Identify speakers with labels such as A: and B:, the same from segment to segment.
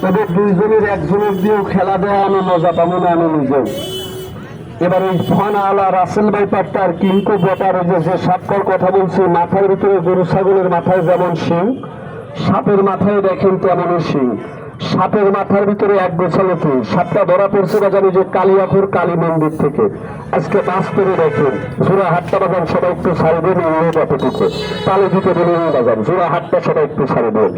A: এদের দুইজনের একজনের দিয়েও খেলা দেয় আমি মজা পাবো না আমি নিজেও। এবার এই ফান আলা রাসেল ভাইপারটা আর কিঙ্কো ব্যাপারে যে সাপটার কথা বলছি, মাথার ভিতরে গরু ছাগলের মাথায় যেমন শিং, সাপের মাথায় দেখেন তেমনই শিং। সাপের মাথার ভিতরে এক গোছালো ফুল। সাপটা ধরা পড়ছে বাজারে যে কালিয়াপুর কালী মন্দির থেকে। আজকে বাস করে দেখেন জোড়া হাটটা বাজান সবাই একটু ছাড়বেন, এতটুকু তালে দিতে বলে বাজান জোড়া হাটটা সবাই একটু ছাড়বেন।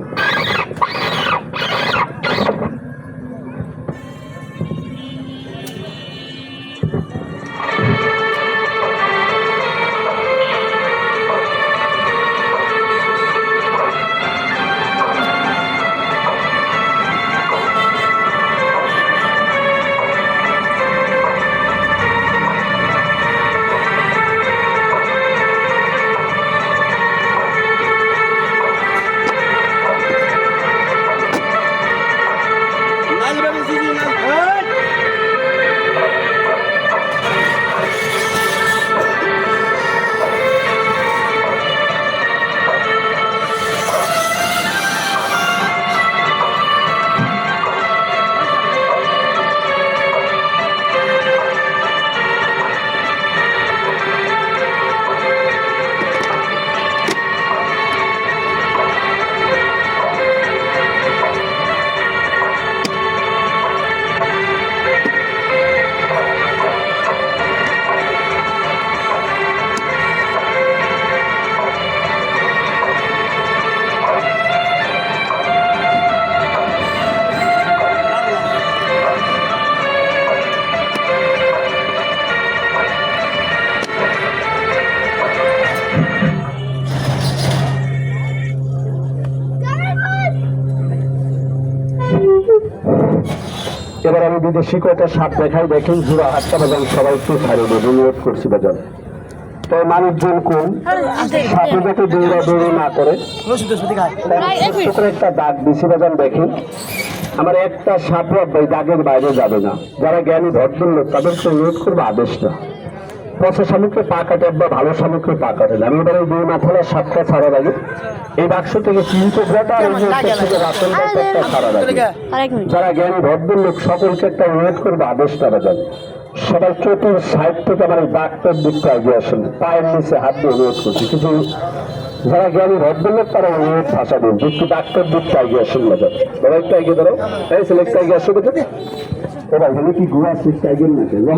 A: এবার আমি বিদেশি কয়টা সাপ দেখাই, দেখেন জোড়া হাটটা বাজান সবাই একটু ছাড়িয়ে দেবে, অনুরোধ করছি বাজান। তাই মানুষজন কম সাপে যাতে দৌড়াদৌড়ি না করে একটা দাগ দিছি বাজান। দেখেন আমার একটা সাপ ভাই দাগের বাইরে যাবে না। যারা জ্ঞানী ভদ্রলোক তাদেরকে অনুরোধ করবো আদেশটা পচা শামুককে পা কাটে বা ভালো শামুককে পা কাটে না। আমি এবার এই দুই মাথালা সাপটা ছাড়ার আগে এই বাক্স থেকে চিন্তা থেকে রাসেল একটা ছাড়ার আগে যারা জ্ঞানী ভদ্রলোক সকলকে একটা অনুরোধ করবো আদেশটা বাজান। সবাই চোখের সাইড থেকে আমার এই ডাক্তার দিকটা এগিয়ে আসেন, পায়ের নিচে হাত দিয়ে অনুরোধ করছি। কিছু যারা জ্ঞানী ভদ্রলোক তারা অনুরোধ ভাষা দিন, একটু ডাক্তার দিকটা এগিয়ে আসেন বাজান। বাবা একটু এগিয়ে দাঁড়াও, এই ছেলে একটু এগিয়ে আসো বাজান। এবার কি ঘুরা আসছে এগিয়ে না